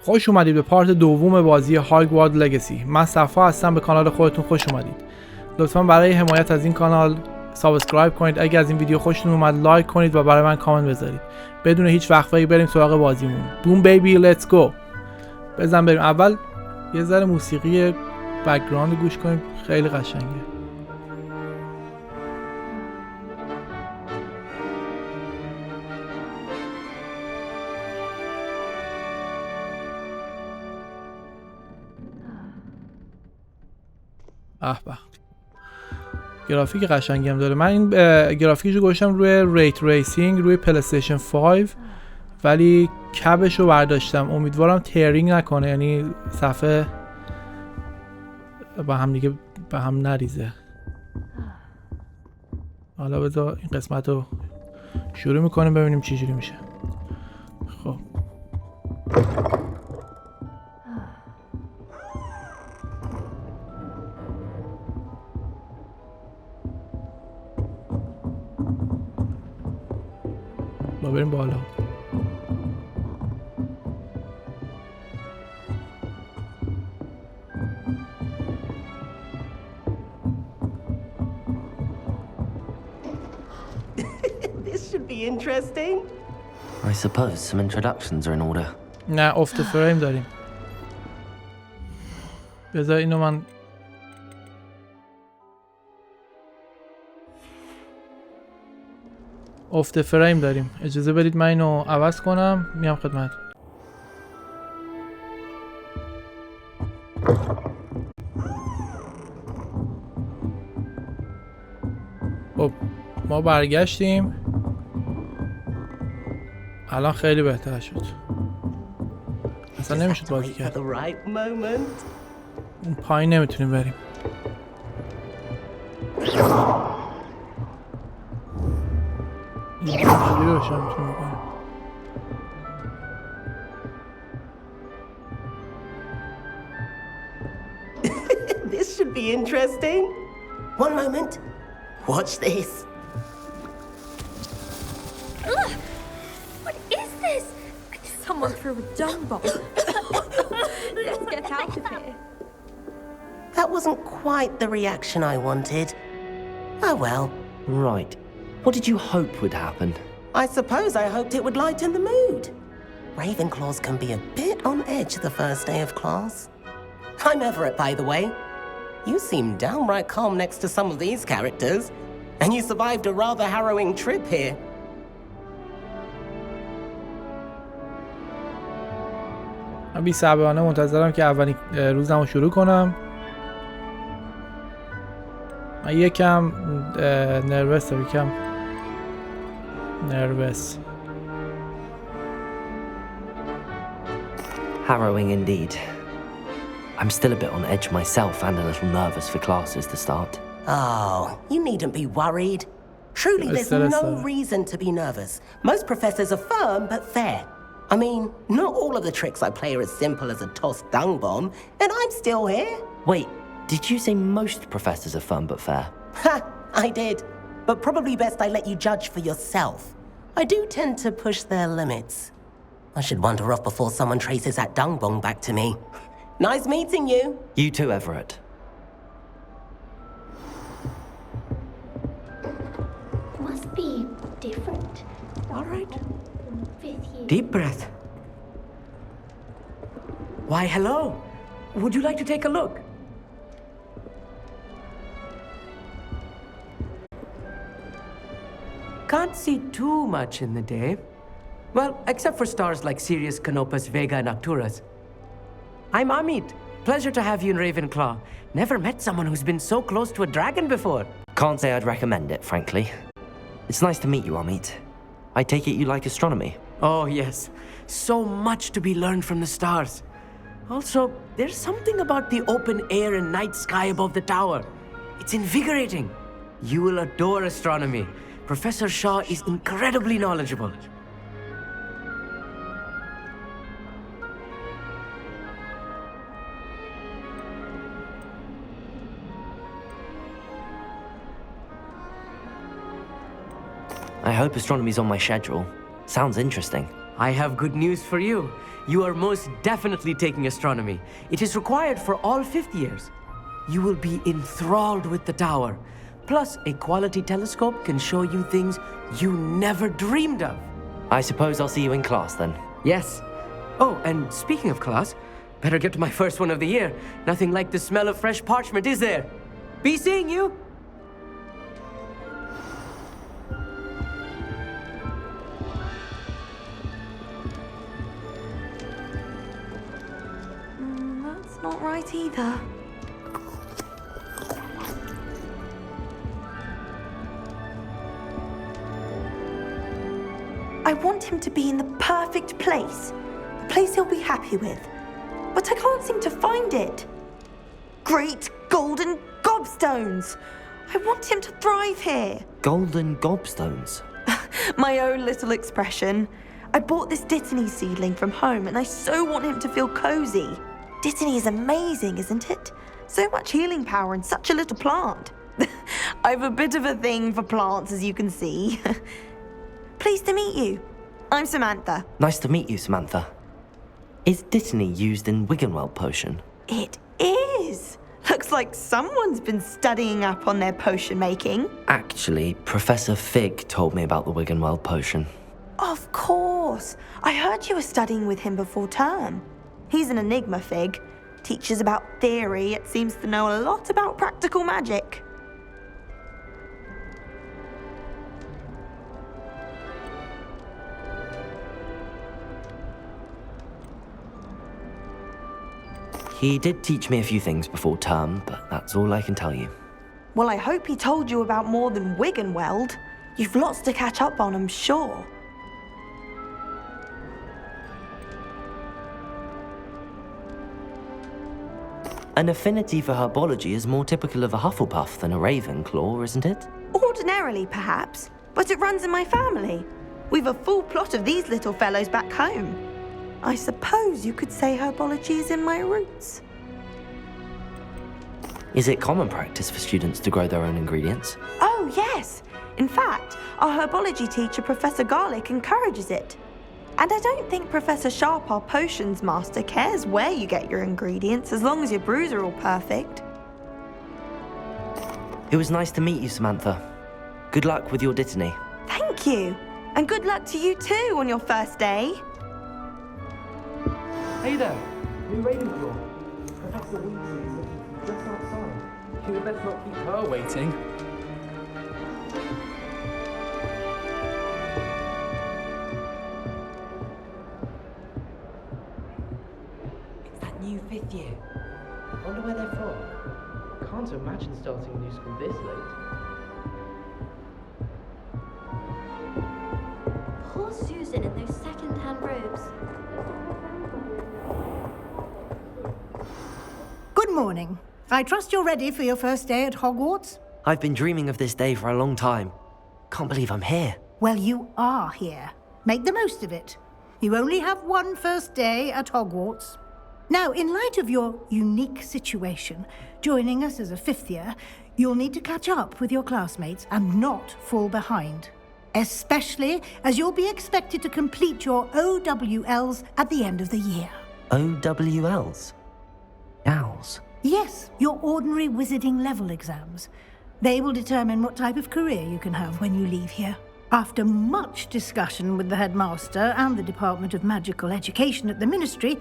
خوش اومدید به پارت دوم بازی هاگوارتز لگسی. من صفا هستم، به کانال خودتون خوش اومدید. لطفا برای حمایت از این کانال سابسکرایب کنید، اگه از این ویدیو خوشتون اومد لایک کنید و برای من کامنت بذارید. بدون هیچ وقفه‌ای بریم سراغ بازیمون. بوم بیبی لیتس گو. بزن بریم. اول یه ذره موسیقی بک‌گراند گوش کنیم، خیلی قشنگه. به به، گرافیک قشنگی هم داره. من این گرافیکشو گذاشتم روی ریت ریسینگ روی پلی استیشن 5 ولی کبشو برداشتم. امیدوارم ترینگ نکنه، یعنی صفحه با هم دیگه به هم نریزه. حالا بذار این قسمت رو شروع میکنیم ببینیم چی جوری میشه. خب بریم بالا. This should be interesting. I suppose some introductions are in order. نه افت فریم داریم. بذار اینو من افت فریم داریم. اجازه بدید من اینو عوض کنم، میام خدمت. خب ما برگشتیم، الان خیلی بهتر شد. اصلا نمیشد بازی کرد. اون پایین نمیتونیم بریم. This should be interesting. One moment. Watch this. Ugh! What is this? Someone threw a dung bomb. Let's get out of here. That wasn't quite the reaction I wanted. Oh well. Right. What did you hope would happen? I suppose I hoped it would lighten the mood. Ravenclaws can be a bit on edge the first day of class. I'm Everett, by the way. You seem downright calm next to some of these characters, and you survived a rather harrowing trip here. من بی‌صبرانه منتظرم که اولین روزمو شروع کنم. من یکم نروس. Harrowing indeed. I'm still a bit on edge myself and a little nervous for classes to start. Oh, you needn't be worried. Truly, there's no reason to be nervous. Most professors are firm but fair. I mean, not all of the tricks I play are as simple as a tossed dung bomb, and I'm still here. Wait, did you say most professors are firm but fair? Ha, I did. But probably best I let you judge for yourself. I do tend to push their limits. I should wander off before someone traces that dung bomb back to me. Nice meeting you. You too, Everett. Must be different. All right. With you. Deep breath. Why, hello. Would you like to take a look? Can't see too much in the day. Well, except for stars like Sirius, Canopus, Vega, and Arcturus. I'm Amit. Pleasure to have you in Ravenclaw. Never met someone who's been so close to a dragon before. Can't say I'd recommend it, frankly. It's nice to meet you, Amit. I take it you like astronomy? Oh, yes. So much to be learned from the stars. Also, there's something about the open air and night sky above the tower. It's invigorating. You will adore astronomy. Professor Shaw is incredibly knowledgeable. I hope astronomy's on my schedule. Sounds interesting. I have good news for you. You are most definitely taking astronomy. It is required for all fifth years. You will be enthralled with the tower. Plus, a quality telescope can show you things you never dreamed of. I suppose I'll see you in class then. Yes. Oh, and speaking of class, better get to my first one of the year. Nothing like the smell of fresh parchment, is there? Be seeing you. That's not right either. I want him to be in the perfect place. The place he'll be happy with. But I can't seem to find it. Great golden gobstones! I want him to thrive here. Golden gobstones. My own little expression. I bought this Dittany seedling from home and I so want him to feel cozy. Dittany is amazing, isn't it? So much healing power in such a little plant. I've a bit of a thing for plants, as you can see. Pleased to meet you. I'm Samantha. Nice to meet you, Samantha. Is Dittany used in Wiggenweld potion? It is. Looks like someone's been studying up on their potion making. Actually, Professor Fig told me about the Wiggenweld potion. Of course. I heard you were studying with him before term. He's an enigma, Fig. Teaches about theory, yet seems to know a lot about practical magic. He did teach me a few things before term, but that's all I can tell you. Well, I hope he told you about more than Wiggenweld. You've lots to catch up on, I'm sure. An affinity for herbology is more typical of a Hufflepuff than a Ravenclaw, isn't it? Ordinarily, perhaps, but it runs in my family. We've a full plot of these little fellows back home. I suppose you could say herbology is in my roots. Is it common practice for students to grow their own ingredients? Oh, yes. In fact, our herbology teacher, Professor Garlick, encourages it. And I don't think Professor Sharp, our potions master, cares where you get your ingredients, as long as your brews are all perfect. It was nice to meet you, Samantha. Good luck with your Dittany. Thank you. And good luck to you too on your first day. Hey there, new Ravenclaw. Professor Weasley is looking just outside. You best not keep her waiting. It's that new fifth year. I wonder where they're from. Can't imagine starting a new school this late. Poor Susan in those second-hand robes. Good morning. I trust you're ready for your first day at Hogwarts? I've been dreaming of this day for a long time. Can't believe I'm here. Well, you are here. Make the most of it. You only have one first day at Hogwarts. Now, in light of your unique situation, joining us as a fifth year, you'll need to catch up with your classmates and not fall behind. Especially as you'll be expected to complete your OWLs at the end of the year. OWLs? Owls? Yes, your ordinary wizarding level exams. They will determine what type of career you can have when you leave here. After much discussion with the headmaster and the Department of Magical Education at the Ministry,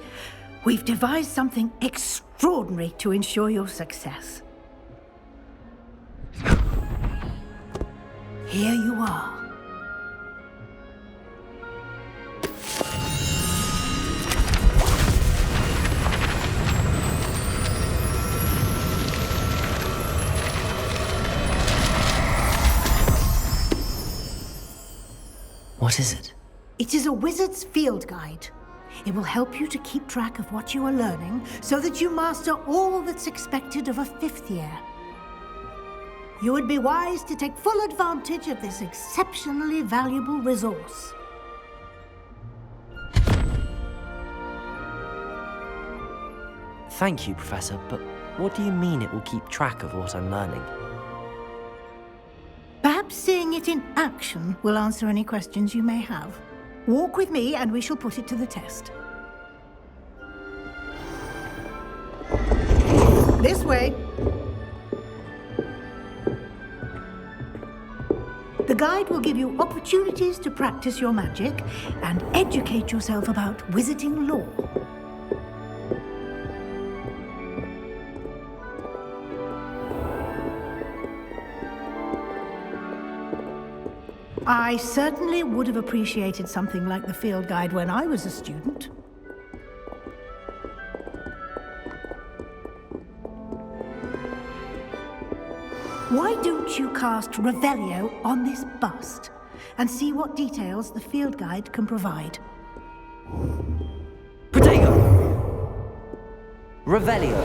we've devised something extraordinary to ensure your success. Here you are. What is it? It is a wizard's field guide. It will help you to keep track of what you are learning so that you master all that's expected of a fifth year. You would be wise to take full advantage of this exceptionally valuable resource. Thank you, Professor, but what do you mean it will keep track of what I'm learning? Perhaps seeing it in action will answer any questions you may have. Walk with me and we shall put it to the test. This way. The guide will give you opportunities to practice your magic and educate yourself about wizarding lore. I certainly would have appreciated something like the field guide when I was a student. Why don't you cast Revelio on this bust and see what details the field guide can provide? Protego! Revelio!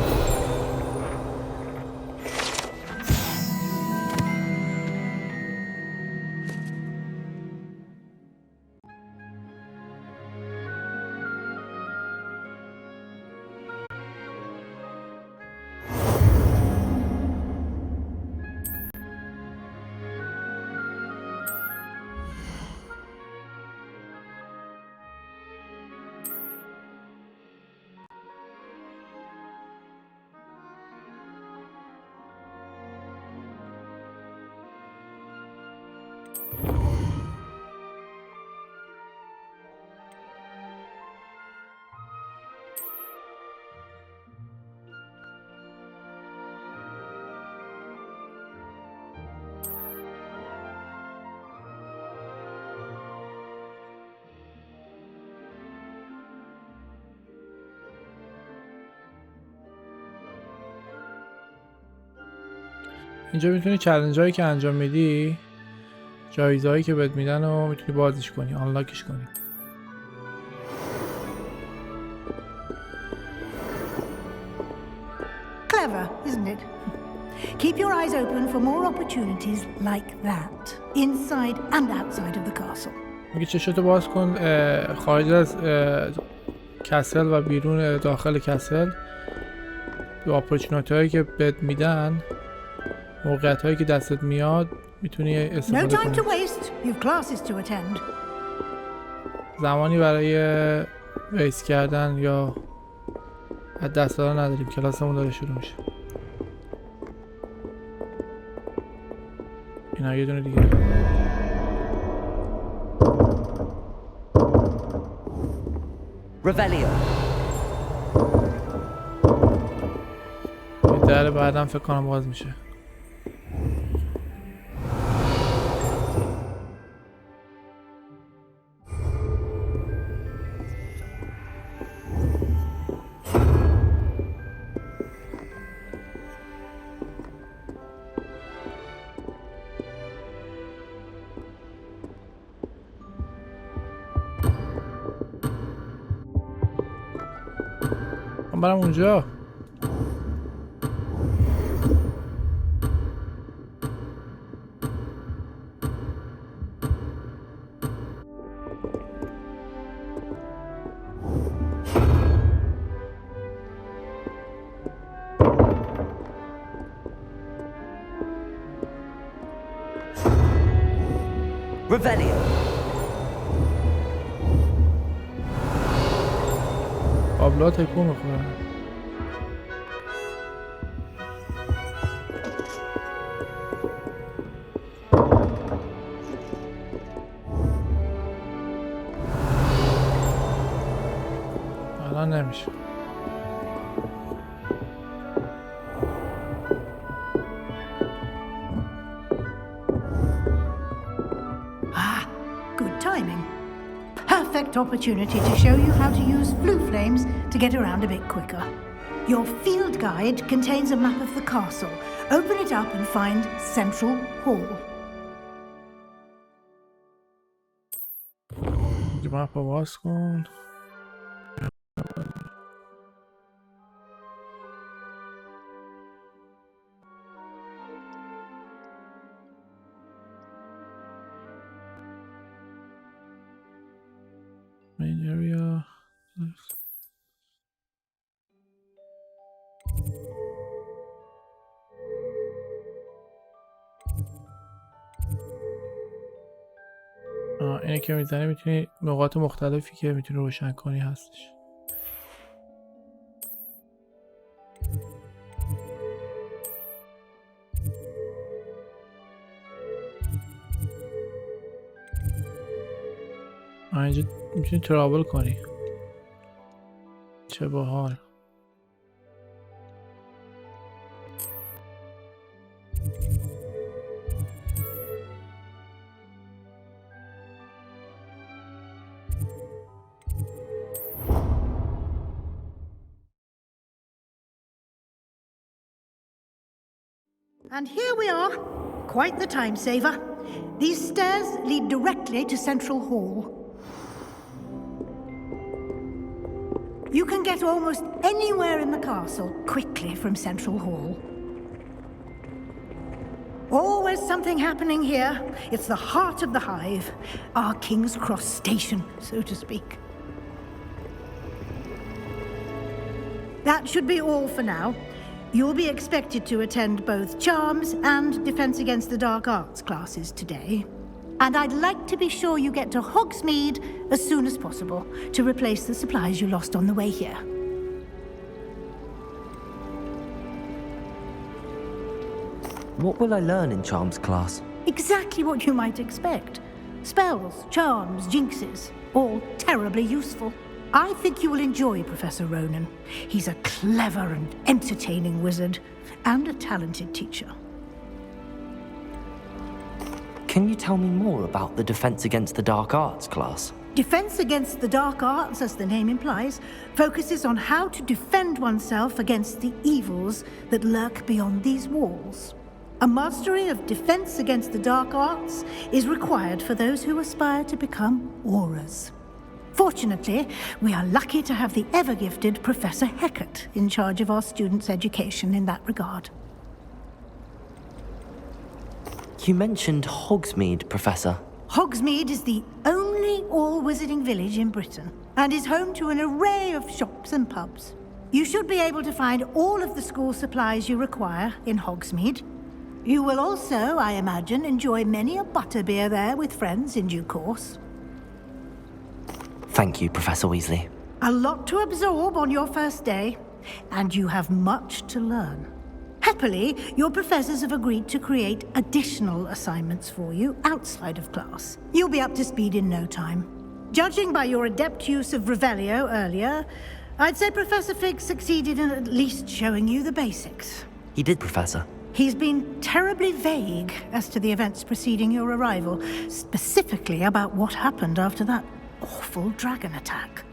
اینجا میتونی چالش هایی که انجام میدی، جایزه هایی که بهت میدن و میتونی بازیش کنی، آنلاکش کنی. Clever, isn't it? Keep your eyes open for more opportunities like that, inside and outside of the castle. میگه چشتو باز کن خارج از کسل و بیرون داخل کسل. به اپورتونیتی هایی که بهت میدن، موقعیت هایی که دستت میاد میتونی استفاده کنی. No time to waste. You've classes to attend. زمانی برای ویست کردن یا از دست دادن نداریم، کلاسمون داره شروع میشه. اینا یه دونه دیگه. Revelio! در بعدم فکر کنم باز میشه. من برم اونجا. Revelio! آبلا تکون میخورن. الان نمیشه. Good timing. Perfect opportunity to show you how to use blue flames to get around a bit quicker. Your field guide contains a map of the castle. Open it up and find Central Hall. مپ رو باز کن. Main area. اینه که میزنی میتونی نقاط مختلفی که میتونی روشن کنی هستش. اینجا میتونی ترابل کنی. چه باحال. And here we are. Quite the time saver. These stairs lead directly to Central Hall. You can get almost anywhere in the castle quickly from Central Hall. Always something happening here. It's the heart of the hive, our King's Cross station, so to speak. That should be all for now. You'll be expected to attend both Charms and Defense Against the Dark Arts classes today. And I'd like to be sure you get to Hogsmeade as soon as possible to replace the supplies you lost on the way here. What will I learn in Charms class? Exactly what you might expect. Spells, charms, jinxes, all terribly useful. I think you will enjoy Professor Ronan. He's a clever and entertaining wizard, and a talented teacher. Can you tell me more about the Defense Against the Dark Arts class? Defense Against the Dark Arts, as the name implies, focuses on how to defend oneself against the evils that lurk beyond these walls. A mastery of Defense Against the Dark Arts is required for those who aspire to become Aurors. Fortunately, we are lucky to have the ever-gifted Professor Hecat in charge of our students' education in that regard. You mentioned Hogsmeade, Professor. Hogsmeade is the only all-wizarding village in Britain and is home to an array of shops and pubs. You should be able to find all of the school supplies you require in Hogsmeade. You will also, I imagine, enjoy many a butterbeer there with friends in due course. Thank you, Professor Weasley. A lot to absorb on your first day, and you have much to learn. Happily, your professors have agreed to create additional assignments for you outside of class. You'll be up to speed in no time. Judging by your adept use of Revelio earlier, I'd say Professor Fig succeeded in at least showing you the basics. He did, Professor. He's been terribly vague as to the events preceding your arrival, specifically about what happened after that awful dragon attack.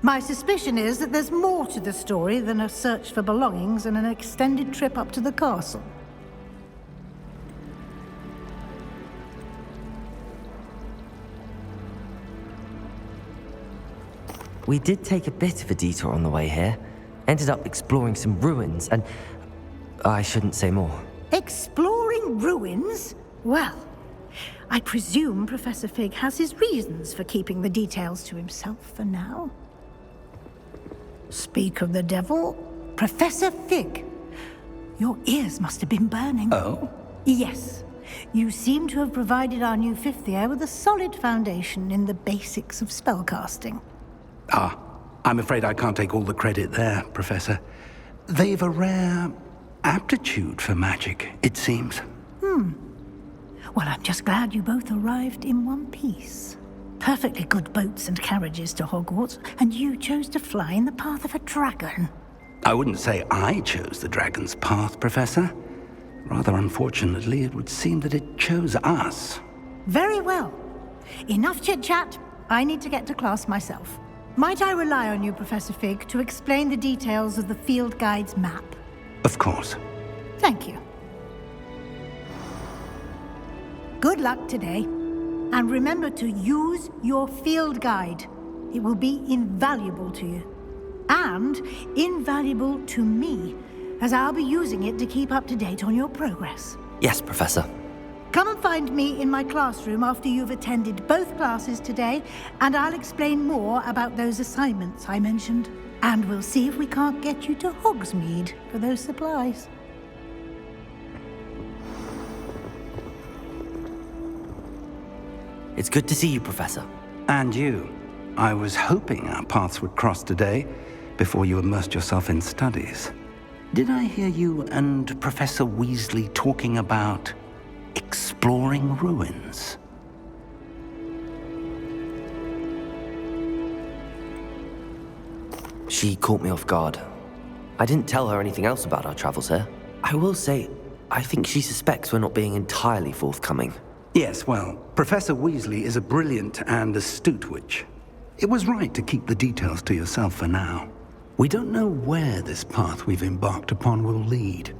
My suspicion is that there's more to the story than a search for belongings and an extended trip up to the castle. We did take a bit of a detour on the way here. Ended up exploring some ruins and... I shouldn't say more. Exploring ruins? Well, I presume Professor Fig has his reasons for keeping the details to himself for now. Speak of the devil, Professor Fig. Your ears must have been burning. Oh? Yes. You seem to have provided our new fifth year with a solid foundation in the basics of spellcasting. Ah, I'm afraid I can't take all the credit there, Professor. They've a rare aptitude for magic, it seems. Well, I'm just glad you both arrived in one piece. Perfectly good boats and carriages to Hogwarts, and you chose to fly in the path of a dragon. I wouldn't say I chose the dragon's path, Professor. Rather unfortunately, it would seem that it chose us. Very well. Enough chit-chat. I need to get to class myself. Might I rely on you, Professor Fig, to explain the details of the field guide's map? Of course. Thank you. Good luck today. And remember to use your field guide. It will be invaluable to you. And invaluable to me, as I'll be using it to keep up to date on your progress. Yes, Professor. Come and find me in my classroom after you've attended both classes today, and I'll explain more about those assignments I mentioned. And we'll see if we can't get you to Hogsmeade for those supplies. It's good to see you, Professor. And you. I was hoping our paths would cross today before you immersed yourself in studies. Did I hear you and Professor Weasley talking about exploring ruins? She caught me off guard. I didn't tell her anything else about our travels here. I will say, I think she suspects we're not being entirely forthcoming. Yes, well, Professor Weasley is a brilliant and astute witch. It was right to keep the details to yourself for now. We don't know where this path we've embarked upon will lead.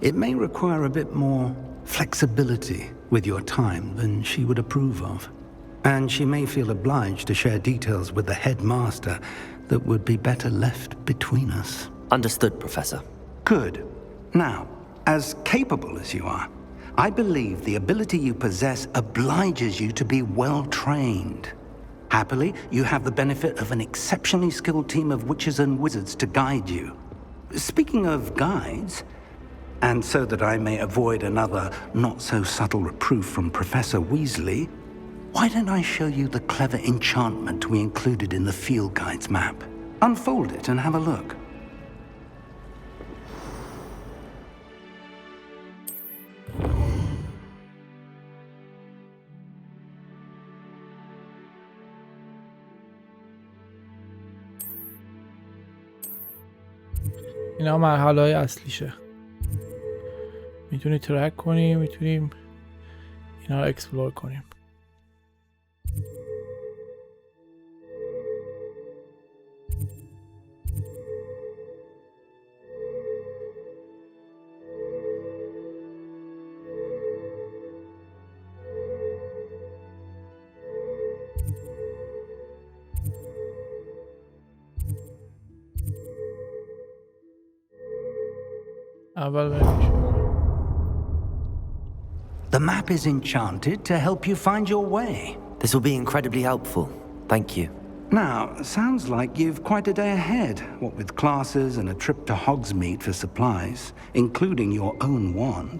It may require a bit more flexibility with your time than she would approve of. And she may feel obliged to share details with the headmaster that would be better left between us. Understood, Professor. Good. Now, as capable as you are, I believe the ability you possess obliges you to be well-trained. Happily, you have the benefit of an exceptionally skilled team of witches and wizards to guide you. Speaking of guides, and so that I may avoid another not-so-subtle reproof from Professor Weasley, why don't I show you the clever enchantment we included in the field guide's map? Unfold it and have a look. اینا مرحله های اصلیشه. میتونی ترک کنیم، میتونیم اینا رو اکسپلور کنیم. The map is enchanted to help you find your way. This will be incredibly helpful. Thank you. Now, sounds like you've quite a day ahead, what with classes and a trip to Hogsmeade for supplies, including your own wand.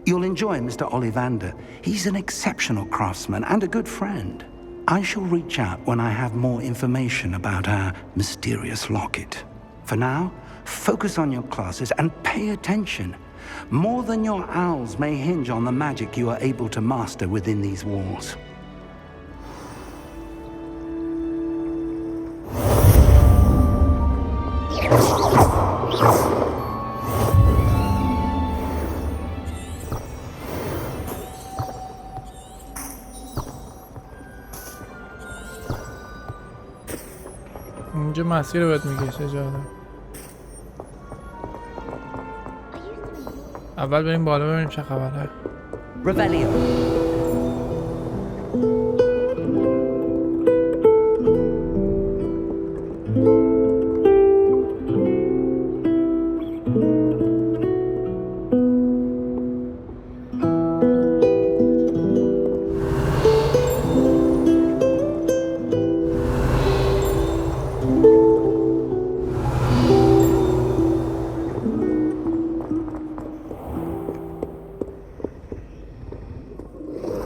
You'll enjoy Mr. Ollivander. He's an exceptional craftsman and a good friend. I shall reach out when I have more information about our mysterious locket. For now, focus on your classes and pay attention. More than your owls may hinge on the magic you are able to master within these walls. اینجا مسیر رو باید میکشه جادو. اول بریم بالا ببینیم چه خبره. Revelio.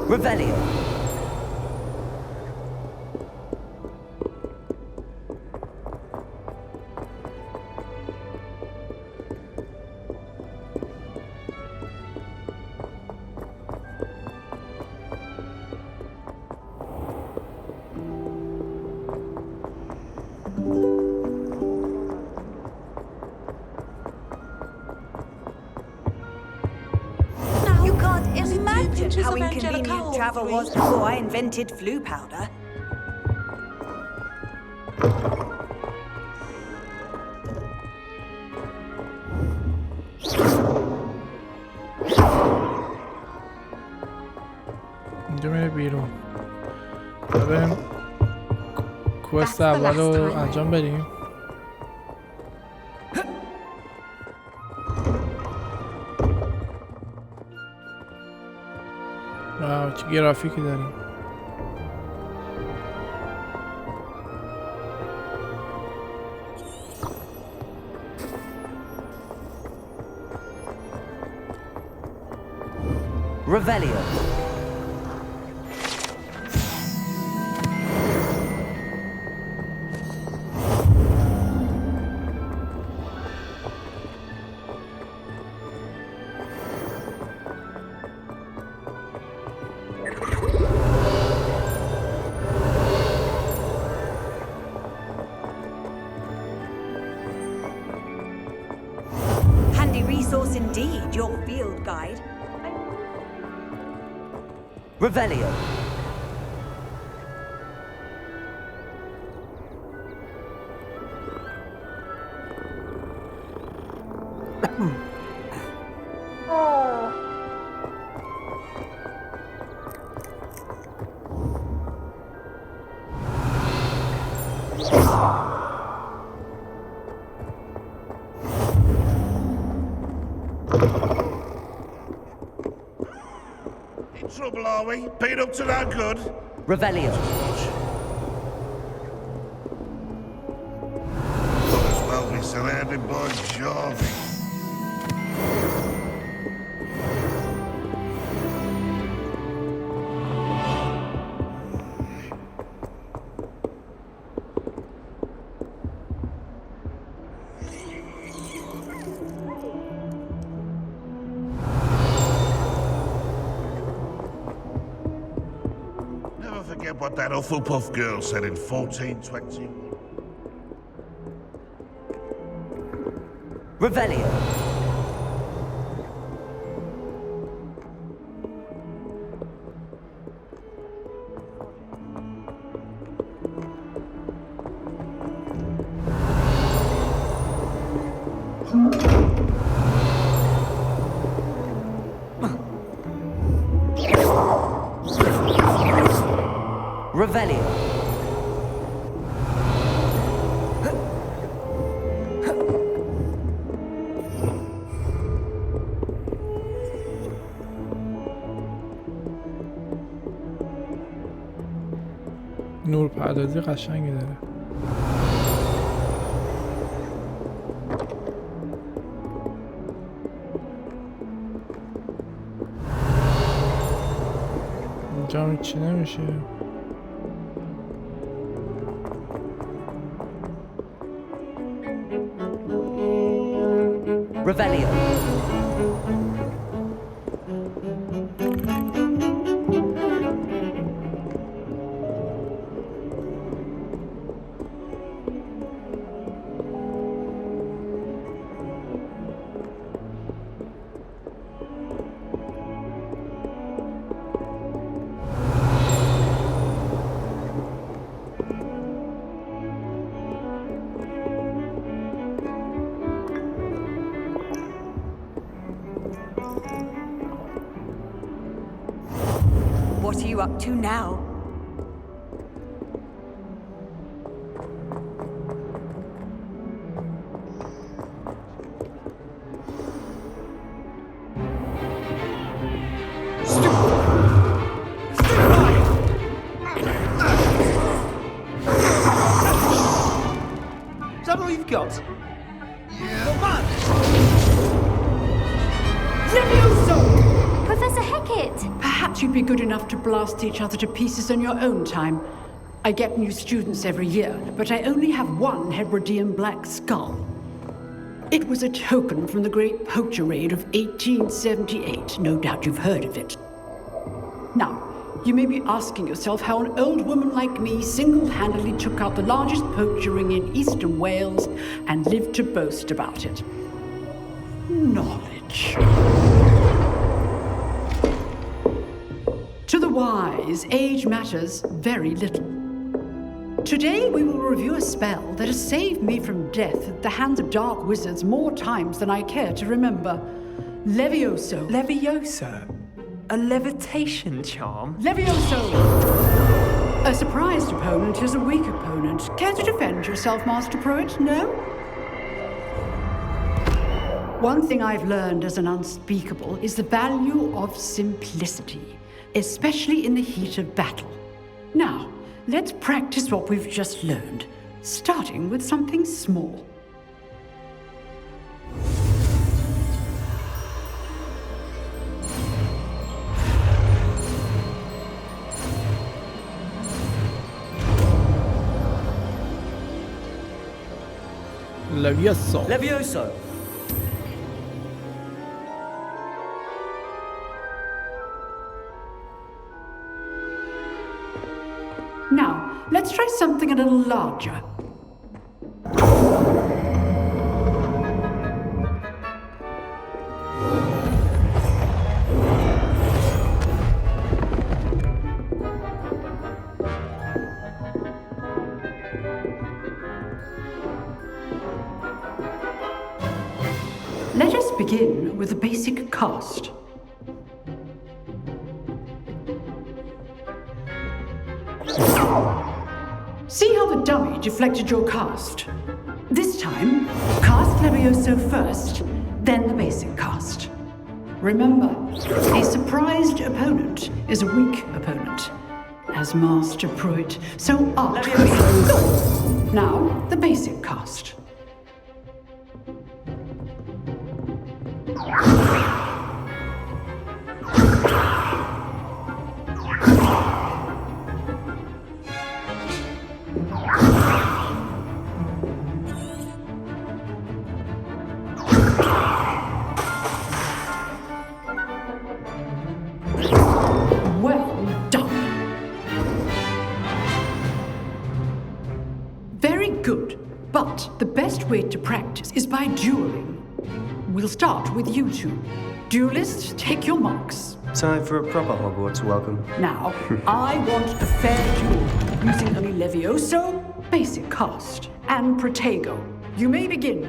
Revelio. Imagine how inconvenient travel was before I invented flu powder. اینجا میره بیرون. بریم کوست اول رو انجام بدیم. چه گرافیکی داریم. Revelio. indeed, your field guide. Revelio. In trouble, are we? Been up to no good? Revelio. Might as well be surrounded by Jarvey. Forget what that Hufflepuff girl said in 1421. Revelio. Revelio. نور پردازی قشنگی داره. اینجا چی نمیشه؟ Revelio. What are you up to now? Is that all you've got? Professor Hecat! Perhaps you'd be good enough to blast each other to pieces on your own time. I get new students every year, but I only have one Hebridean black skull. It was a token from the Great Poacher Raid of 1878. No doubt you've heard of it. Now, you may be asking yourself how an old woman like me single-handedly took out the largest poacher ring in eastern Wales and lived to boast about it. Knowledge. To the wise, age matters very little. Today we will review a spell that has saved me from death at the hands of dark wizards more times than I care to remember. Levioso. Levioso? A levitation charm? Levioso! A surprised opponent is a weak opponent. Care to defend yourself, Master Pruitt? No? One thing I've learned as an unspeakable is the value of simplicity, especially in the heat of battle. Now, let's practice what we've just learned, starting with something small. Levioso. Levioso. Now, let's try something a little larger. begin with a basic cast. See how the dummy deflected your cast? This time, cast Levioso first, then the basic cast. Remember, a surprised opponent is a weak opponent. As Master Pruitt, so art. Now, the basic cast. But the best way to practice is by dueling. We'll start with you two. Duelists, take your marks. Time for a proper Hogwarts welcome. Now, I want a fair duel, using only Levioso, basic cast, and Protego. You may begin.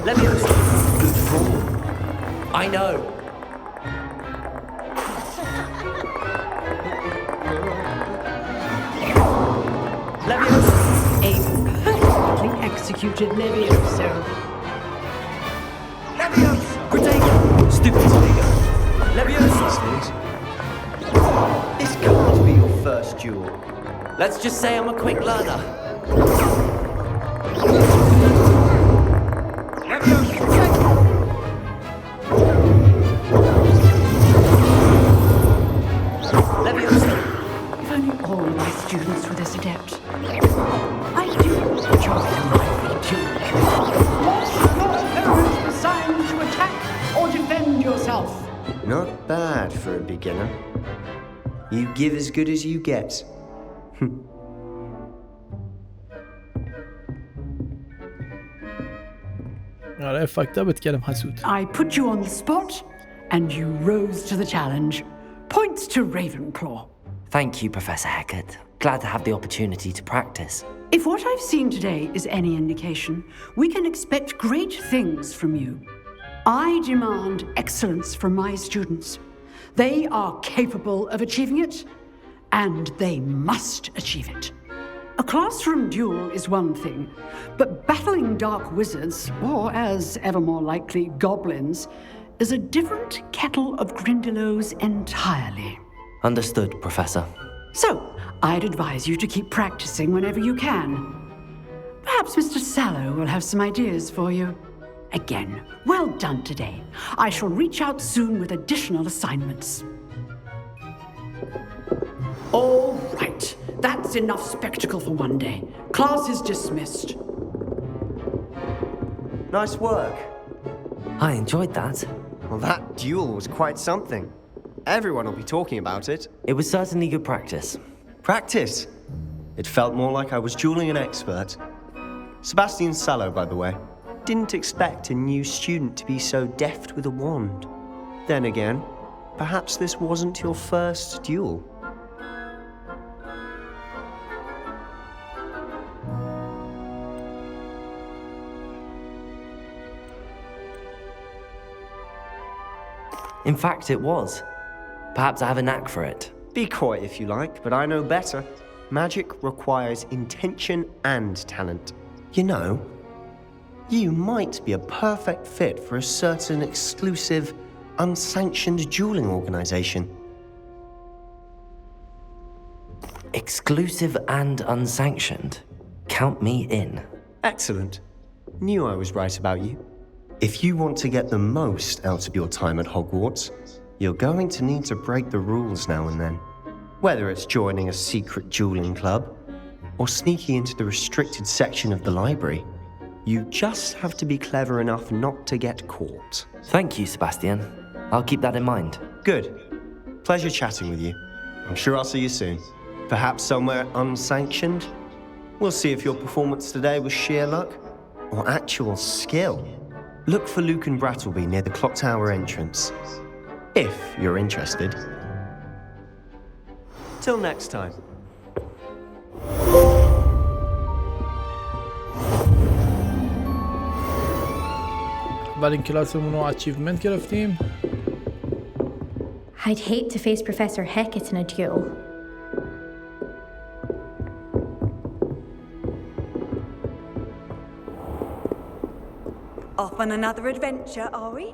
Levioso, good form. I know. Levioso, a perfectly executed Levioso. Levioso! Protego! Stupid Protego. Levioso! This can't be your first duel. Let's just say I'm a quick learner. Levioso! If only all my students were this adept. I do enjoy my duel. What's your opponent assigned to attack or defend yourself? Not bad for a beginner. You give as good as you get. آره فاکتا بتکلم حسود. I put you on the spot and you rose to the challenge. Points to Ravenclaw. Thank you, Professor Hecat. Glad to have the opportunity to practice. If what I've seen today is any indication, we can expect great things from you. I demand excellence from my students. They are capable of achieving it, and they must achieve it. A classroom duel is one thing, but battling dark wizards, or as ever more likely, goblins, is a different kettle of Grindylows entirely. Understood, Professor. So, I'd advise you to keep practicing whenever you can. Perhaps Mr. Sallow will have some ideas for you. Again, well done today. I shall reach out soon with additional assignments. All right, that's enough spectacle for one day. Class is dismissed. Nice work. I enjoyed that. Well, that duel was quite something. Everyone will be talking about it. It was certainly good practice. Practice? It felt more like I was dueling an expert. Sebastian Sallow, by the way. Didn't expect a new student to be so deft with a wand. Then again, perhaps this wasn't your first duel. In fact, it was. Perhaps I have a knack for it. Be coy if you like, but I know better. Magic requires intention and talent. You know, you might be a perfect fit for a certain exclusive, unsanctioned dueling organization. Exclusive and unsanctioned? Count me in. Excellent. Knew I was right about you. If you want to get the most out of your time at Hogwarts, you're going to need to break the rules now and then. Whether it's joining a secret dueling club, or sneaking into the restricted section of the library, you just have to be clever enough not to get caught. Thank you, Sebastian. I'll keep that in mind. Good. Pleasure chatting with you. I'm sure I'll see you soon. Perhaps somewhere unsanctioned? We'll see if your performance today was sheer luck, or actual skill. Look for Luke and Brattleby near the clock tower entrance. If you're interested. Till next time. اولین کلاسمون رو اچیومنت گرفتیم. I'd hate to face Professor Hecat in a duel. Off on another adventure, are we?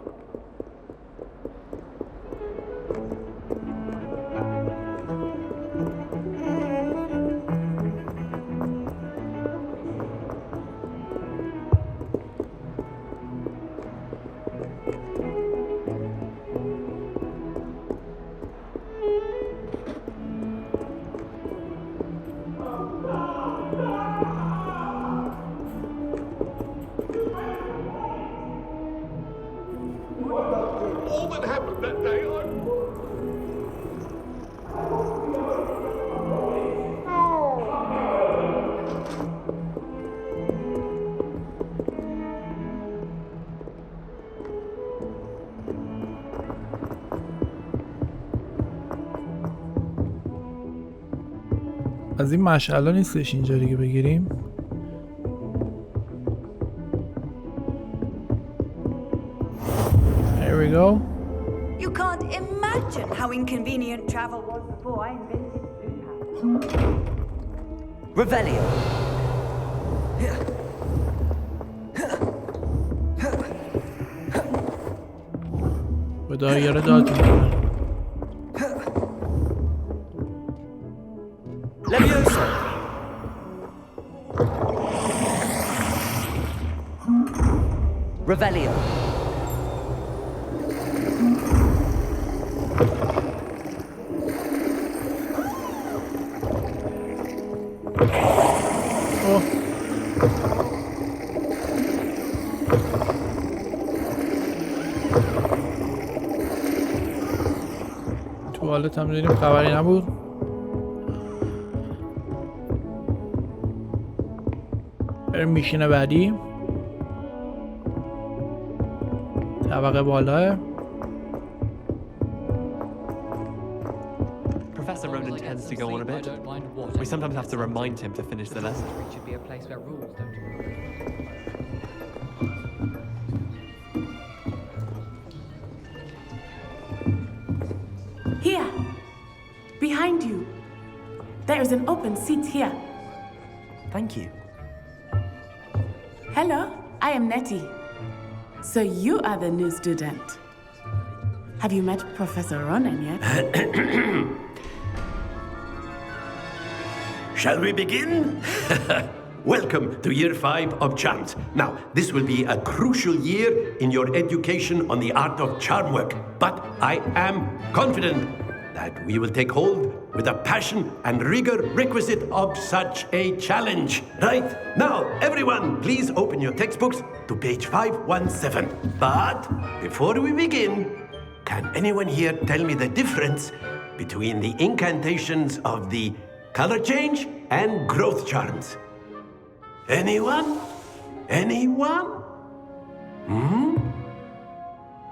All that happened that day, از این مشعلا نیستش اینجا دیگه بگیریم. Here we go. You can't imagine how inconvenient travel was before I invented food. Revelio. به دایره داد میکنه. Levioso. Revelio. توالت هم دیدیم خبری نبود. بریم میشینه بعدی. طبقه بالاه. Professor Ronan tends to go on a bit. We sometimes have to remind him to finish the lesson. Here, behind you. There is an open seat here. Thank you. Hello, I am Nettie. So you are the new student. Have you met Professor Ronan yet? Shall we begin? Welcome to year 5 of charms. Now, this will be a crucial year in your education on the art of charm work, but I am confident that we will take hold with the passion and rigor requisite of such a challenge. Right? Now, everyone, please open your textbooks to page 517. But before we begin, can anyone here tell me the difference between the incantations of the color change and growth charms? Anyone? Anyone?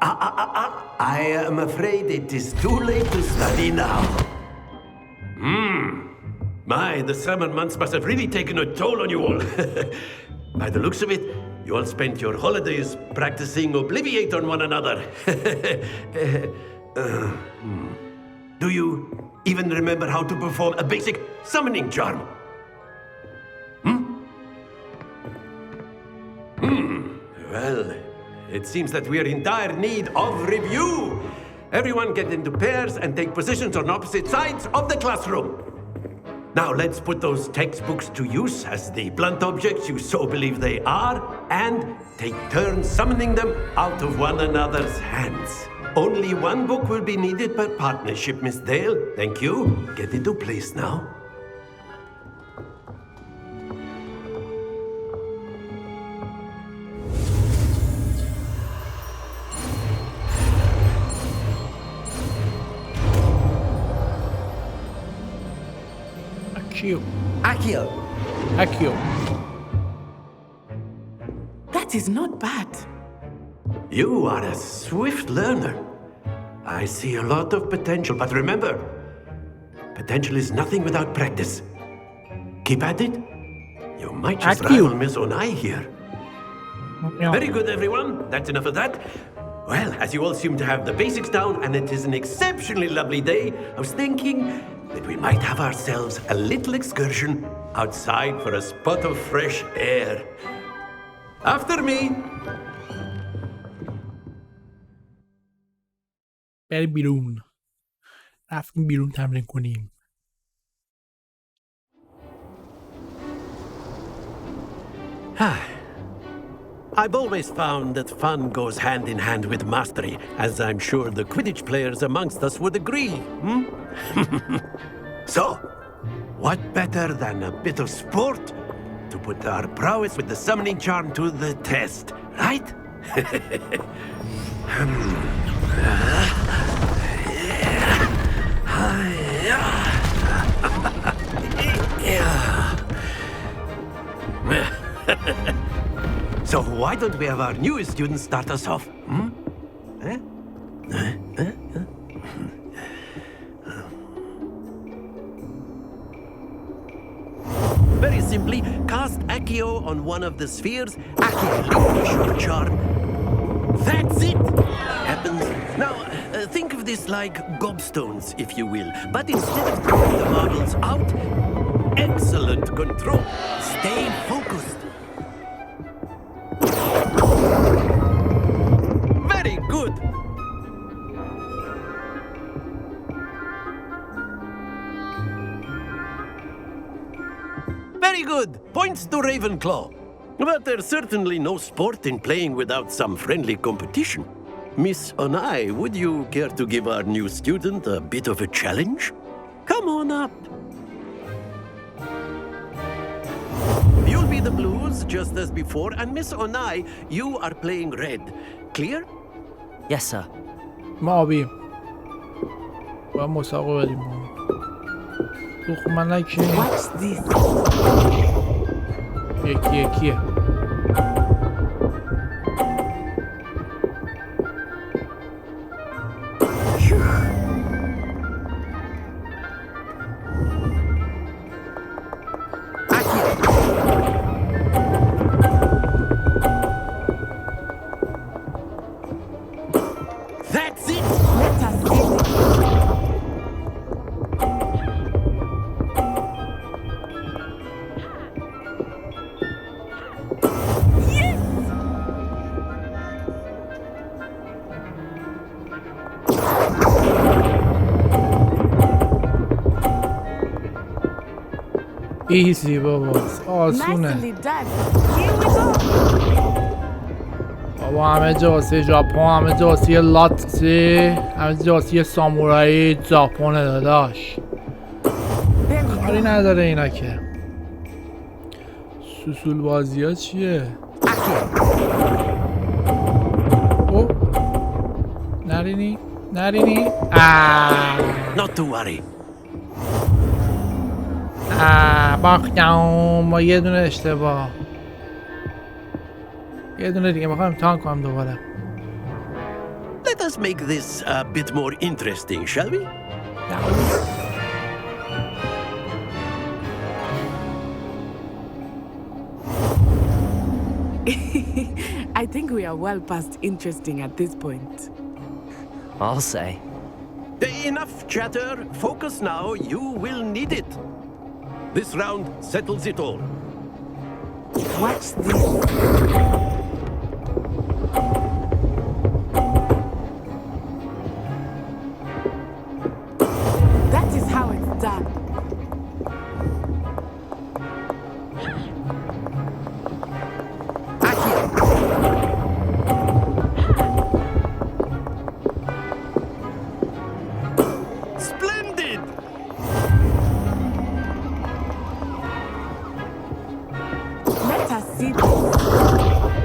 I am afraid it is too late to study now. My, the summer months must have really taken a toll on you all. By the looks of it, you all spent your holidays practicing Obliviate on one another. Do you even remember how to perform a basic summoning charm? Well, it seems that we are in dire need of review. Everyone get into pairs and take positions on opposite sides of the classroom. Now let's put those textbooks to use as the blunt objects you so believe they are, and take turns summoning them out of one another's hands. Only one book will be needed per partnership, Miss Dale. Thank you. Get into place now. Accio. Accio. That is not bad. You are a swift learner. I see a lot of potential, but remember, potential is nothing without practice. Keep at it. You might just rival Miss Onai here. Very good, everyone. That's enough of that. Well, as you all seem to have the basics down and it is an exceptionally lovely day, I was thinking that we might have ourselves a little excursion outside for a spot of fresh air. After me. بریم بیرون. رفتیم بیرون تمرین کنیم. I've always found that fun goes hand in hand with mastery, as I'm sure the Quidditch players amongst us would agree. So, what better than a bit of sport to put our prowess with the summoning charm to the test, right? So why don't we have our newest students start us off? Very simply, cast Accio on one of the spheres. Accio, your charm. That's it! Happens. Now, think of this like gobstones, if you will. But instead of throwing the marbles out, excellent control. Stay focused. Very good. Very good. Points to Ravenclaw. But there's certainly no sport in playing without some friendly competition. Miss Onai, would you care to give our new student a bit of a challenge? Come on up. You'll be the blues just as before, and Miss Onai, you are playing red. Clear? Yes, sir. ما آبیم باید مسابقه بدیم دخمنکی یکیه ایزی بابا آسونه بابا همه جاسی ژاپن همه جاسی لاتسی همه جاسی سامورایی ژاپن داداش کاری نداره اینا که سوسول بازی ها چیه او نرینی Not to worry. باختم با یه دونه اشتباه یه دونه دیگه میخوام امتحان کنم دوباره Let us make this a bit more interesting, shall we? I think we are well past interesting at this point. I'll say. Enough chatter. Focus now. You will need it. This round settles it all. Watch this. That is how it's done. Splendid! Let us see this.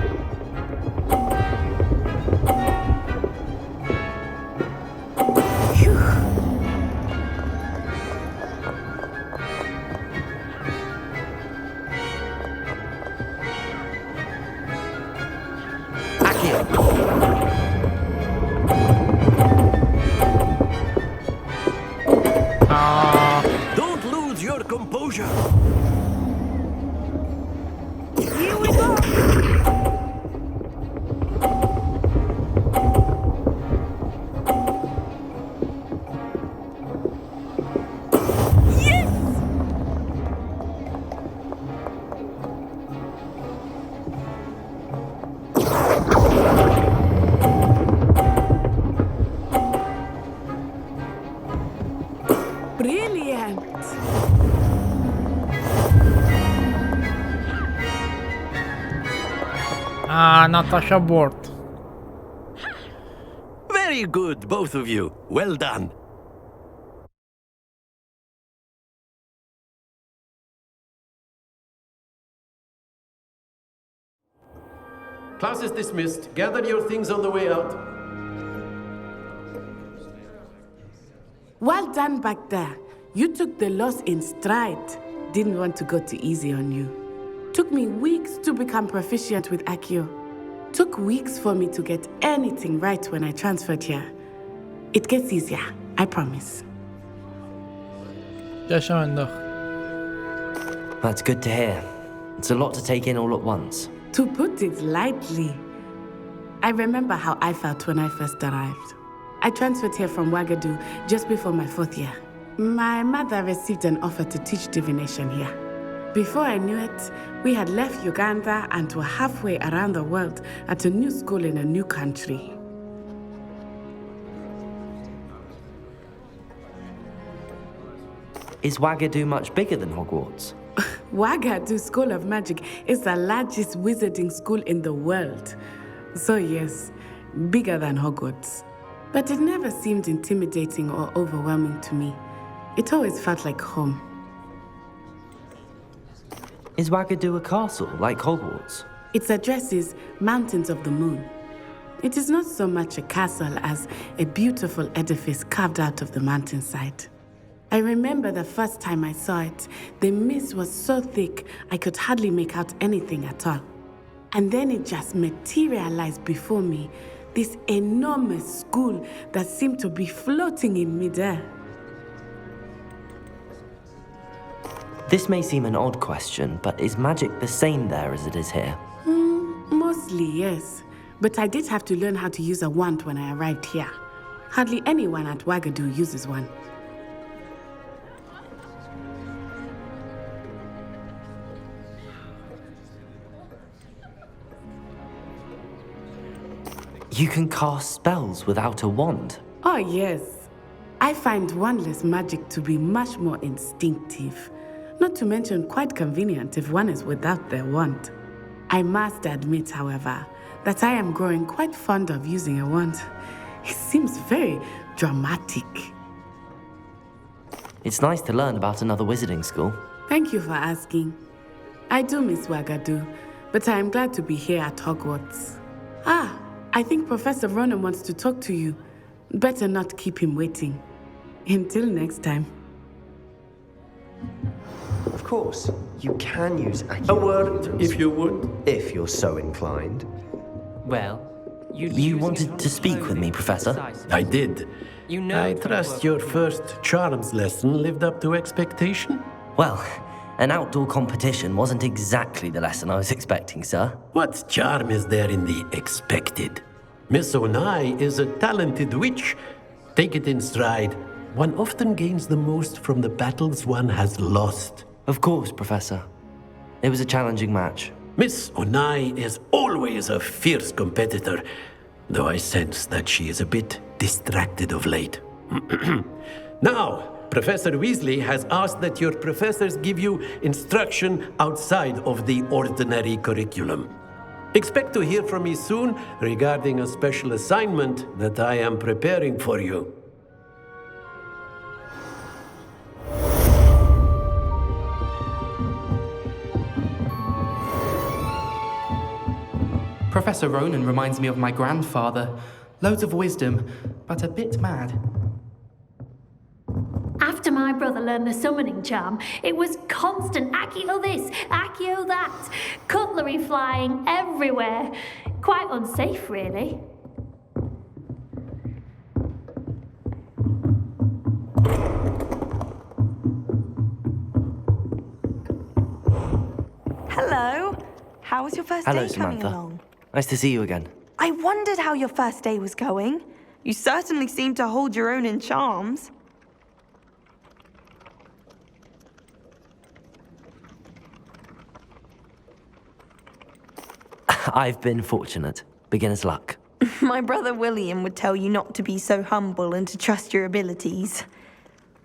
student. Natasha برد. Very good, both of you. Well done. Class is dismissed. Gather your things on the way out. Well done back there. You took the loss in stride. Didn't want to go too easy on you. Took me weeks to become proficient with Accio. Took weeks for me to get anything right when I transferred here. It gets easier, I promise. جاشم انداخت. That's good to hear. It's a lot to take in all at once. To put it lightly, I remember how I felt when I first arrived. I transferred here from Wagadu just before my 4th year. My mother received an offer to teach divination here. Before I knew it, we had left Uganda and were halfway around the world at a new school in a new country. Is Wagadu much bigger than Hogwarts? Wagadu School of Magic is the largest wizarding school in the world. So yes, bigger than Hogwarts. But it never seemed intimidating or overwhelming to me. It always felt like home. Is Wagadu a castle, like Hogwarts? Its address is Mountains of the Moon. It is not so much a castle as a beautiful edifice carved out of the mountainside. I remember the first time I saw it, the mist was so thick I could hardly make out anything at all. And then it just materialized before me, this enormous school that seemed to be floating in midair. This may seem an odd question, but is magic the same there as it is here? Mostly, yes. But I did have to learn how to use a wand when I arrived here. Hardly anyone at Wagadu uses one. You can cast spells without a wand? Oh, yes. I find wandless magic to be much more instinctive. Not to mention quite convenient if one is without their wand. I must admit, however, that I am growing quite fond of using a wand. It seems very dramatic. It's nice to learn about another wizarding school. Thank you for asking. I do miss Wagadu, but I am glad to be here at Hogwarts. I think Professor Ronan wants to talk to you. Better not keep him waiting. Until next time. Of course, you can use Accio. A word, if you would. If you're so inclined. Well, you wanted to speak with me, Professor? I did. I trust your first charms lesson lived up to expectation? Well, an outdoor competition wasn't exactly the lesson I was expecting, sir. What charm is there in the expected? Miss Onai is a talented witch. Take it in stride. One often gains the most from the battles one has lost. Of course, Professor. It was a challenging match. Miss Onai is always a fierce competitor, though I sense that she is a bit distracted of late. Now, Professor Weasley has asked that your professors give you instruction outside of the ordinary curriculum. Expect to hear from me soon regarding a special assignment that I am preparing for you. Professor Ronan reminds me of my grandfather. Loads of wisdom, but a bit mad. After my brother learned the summoning charm, it was constant Accio this, Accio that, cutlery flying everywhere. Quite unsafe, really. Hello. How was your first Hello, day coming Samantha. along? Nice to see you again. I wondered how your first day was going. You certainly seem to hold your own in charms. I've been fortunate. Beginner's luck. My brother William would tell you not to be so humble and to trust your abilities.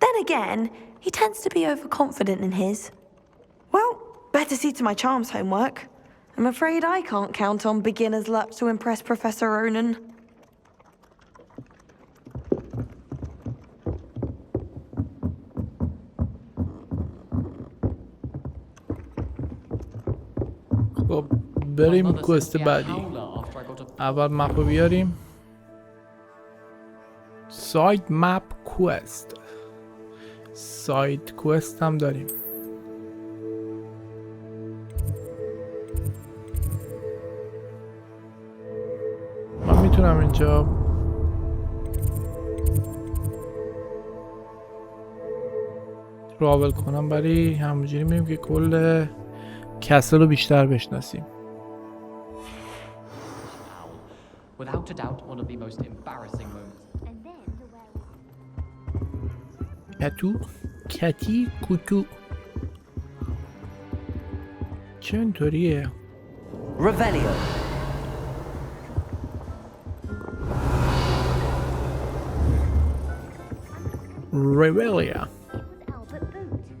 Then again, He tends to be overconfident in his. Well, better see to my charms homework. I'm afraid I can't count on beginner's luck to impress Professor Ronan. خب بریم کوست بعدی. اول مپ رو بیاریم. ساید مپ کوست. ساید کوست هم داریم. من میتونم اینجا راول کنم برای همونجوری میریم که کل کسل رو بیشتر بشناسیم. Without a doubt, one of the most embarrassing moments. کتو کتی کتو چه اینطوریه؟ Revelio. Revelia.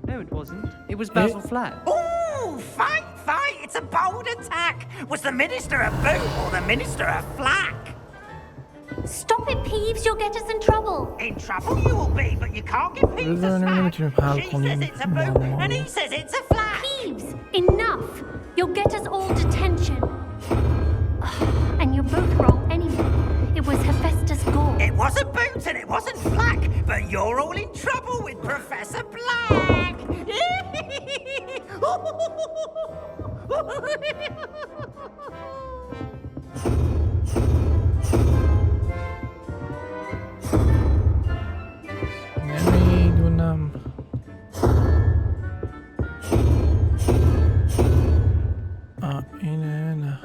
No, it wasn't. It was Basil Flat. Oh, fight! It's a bold attack! Was the Minister a boot or the Minister a flack? Stop it, Peeves, you'll get us in trouble. In trouble you will be, but you can't get Peeves a smack. She says it's a boot and he says it's a flack. Peeves, enough! You'll get us all detention. And you're both wrong anyway. It was Hephaestus Gore. It wasn't boot and it wasn't flack, but you're all in trouble with Professor Black. نمیدونم. اینه نه.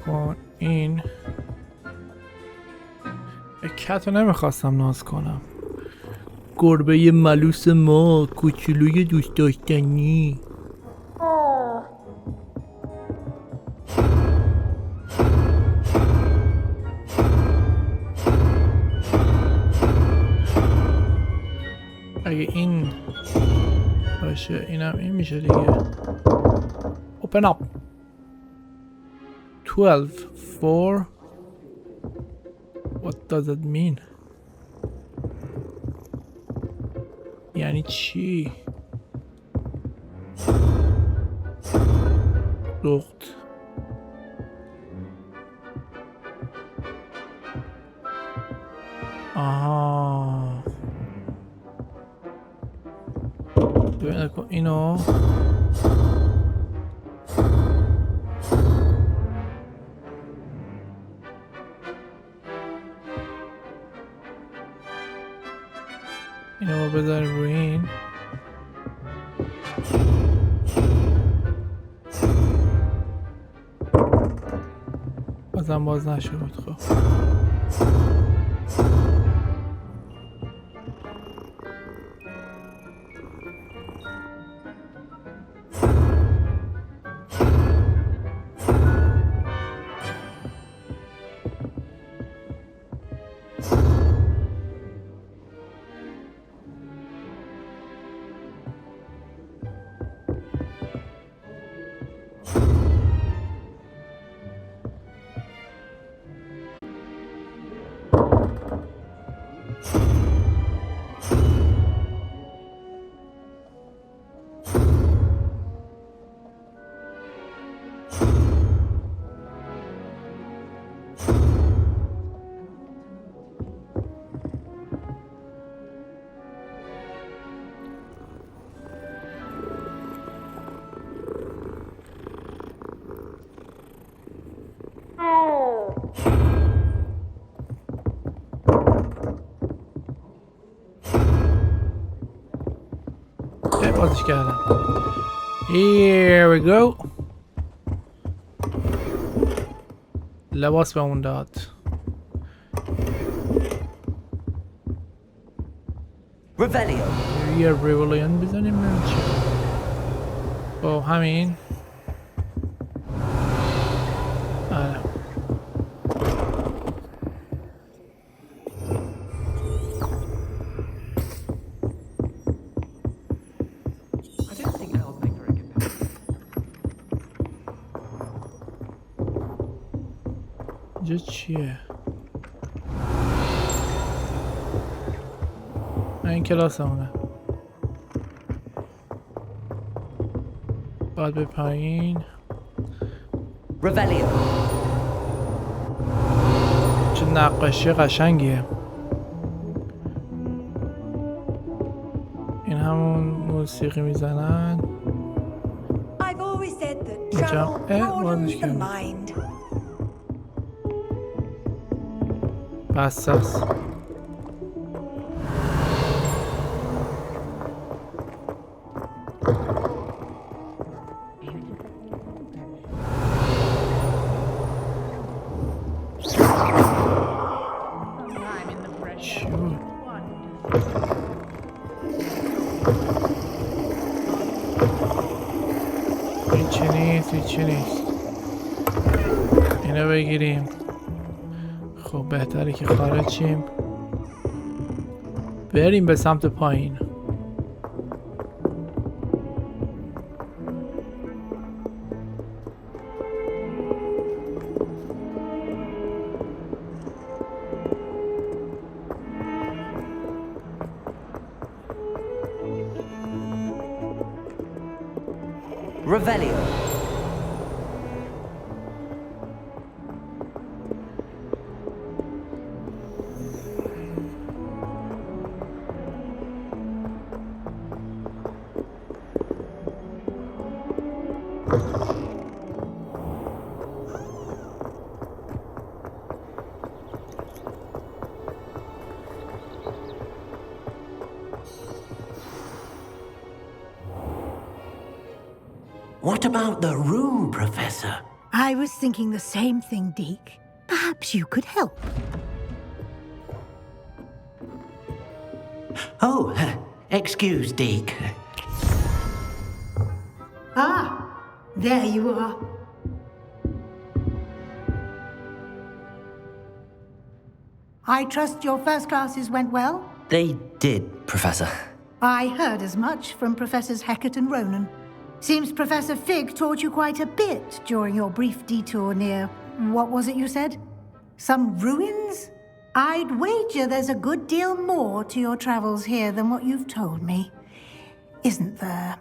کن این کتو نمیخواستم ناز کنم. گربه ملوس ما، کوچولوی دوست داشتنی. اگه این باشه اینم این میشه دیگه. Open up. 12 4. What does it mean? یعنی چی؟ لخت. آها. ببین اینو اینو بذاریم روی این. بازم باز نشد. خب بازش کردم. Here we go. لباس به اون داد. Revelio. یه ریولیون بزنیم نمیشه. خب همین. آره. اینجا چیه؟ این کلاس همونه. باید به پایین. Revelio. چه نقاشی قشنگیه. این همون موسیقی میزنن. I've always said that اینجا travel broadens بازش the کردم. mind. بساس. هیچی نیست. اینو بگیریم. خب بهتره که خارج شیم. بریم به سمت پایین. Revelio. What about the room, Professor? I was thinking the same thing, Deke. Perhaps you could help. Oh, excuse, Deke. Ah, there you are. I trust your first classes went well? They did, Professor. I heard as much from Professors Hecat and Ronan. Seems Professor Fig taught you quite a bit during your brief detour near... what was it you said? Some ruins? I'd wager there's a good deal more to your travels here than what you've told me. Isn't there?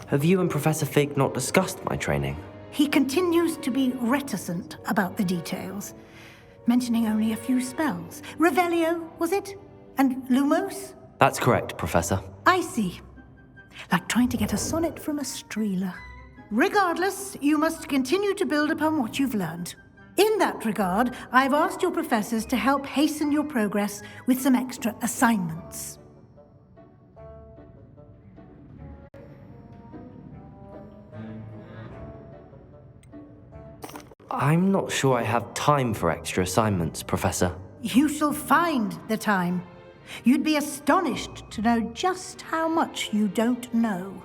Have you and Professor Fig not discussed my training? He continues to be reticent about the details, mentioning only a few spells. Revelio, was it? And Lumos? That's correct, Professor. I see. Like trying to get a sonnet from a streeler. Regardless, you must continue to build upon what you've learned. In that regard, I've asked your professors to help hasten your progress with some extra assignments. I'm not sure I have time for extra assignments, Professor. You shall find the time. You'd be astonished to know just how much you don't know.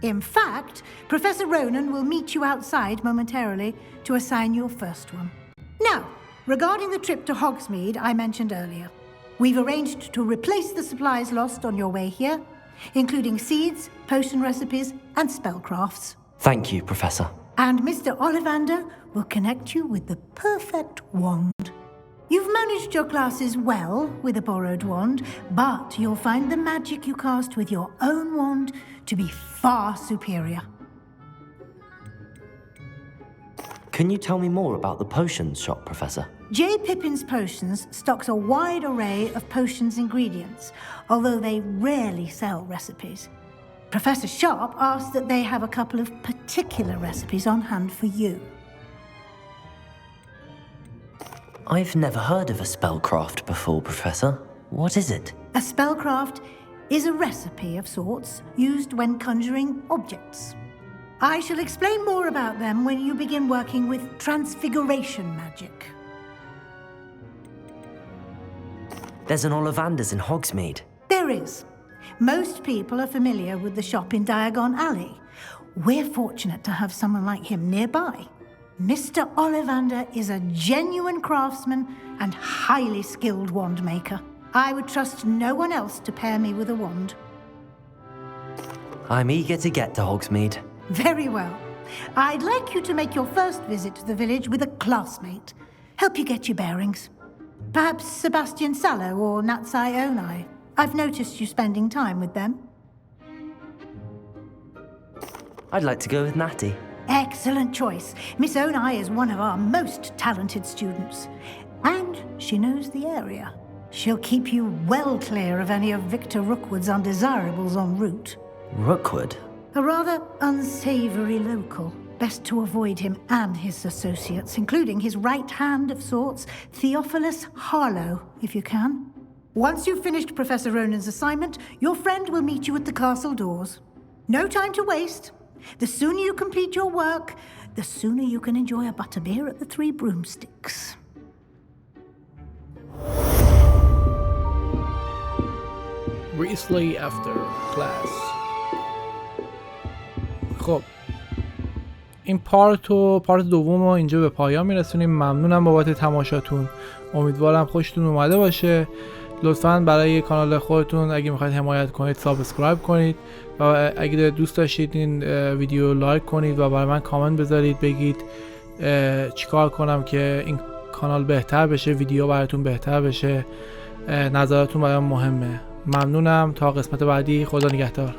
In fact, Professor Ronan will meet you outside momentarily to assign your first one. Now, regarding the trip to Hogsmeade I mentioned earlier, we've arranged to replace the supplies lost on your way here, including seeds, potion recipes, and spellcrafts. Thank you, Professor. And Mr. Ollivander will connect you with the perfect wand. You've managed your classes well with a borrowed wand, but you'll find the magic you cast with your own wand to be far superior. Can you tell me more about the potions shop, Professor? J. Pippin's Potions stocks a wide array of potions ingredients, although they rarely sell recipes. Professor Sharp asked that they have a couple of particular recipes on hand for you. I've never heard of a spellcraft before, Professor. What is it? A spellcraft is a recipe of sorts used when conjuring objects. I shall explain more about them when you begin working with transfiguration magic. There's an Ollivander's in Hogsmeade. There is. Most people are familiar with the shop in Diagon Alley. We're fortunate to have someone like him nearby. Mr. Ollivander is a genuine craftsman and highly skilled wand maker. I would trust no one else to pair me with a wand. I'm eager to get to Hogsmeade. Very well. I'd like you to make your first visit to the village with a classmate. Help you get your bearings. Perhaps Sebastian Sallow or Natsai Onai. I've noticed you spending time with them. I'd like to go with Natty. Excellent choice. Miss Onai is one of our most talented students. And she knows the area. She'll keep you well clear of any of Victor Rookwood's undesirables en route. Rookwood? A rather unsavory local. Best to avoid him and his associates, including his right hand of sorts, Theophilus Harlow, if you can. Once you've finished Professor Ronan's assignment, your friend will meet you at the castle doors. No time to waste. The sooner you complete your work, the sooner you can enjoy a butterbeer at the Three Broomsticks. Briefly after class. خب این پارت دوم رو اینجا به پایان میرسونیم. ممنونم بابت تماشاتون. امیدوارم خوشتون اومده باشه. لطفاً برای کانال خودتون اگه میخواید حمایت کنید سابسکرایب کنید و اگه دوست داشتید این ویدیو لایک کنید و برای من کامنت بذارید بگید چیکار کنم که این کانال بهتر بشه، ویدیو براتون بهتر بشه. نظراتون برام مهمه. ممنونم. تا قسمت بعدی، خدا نگهدار.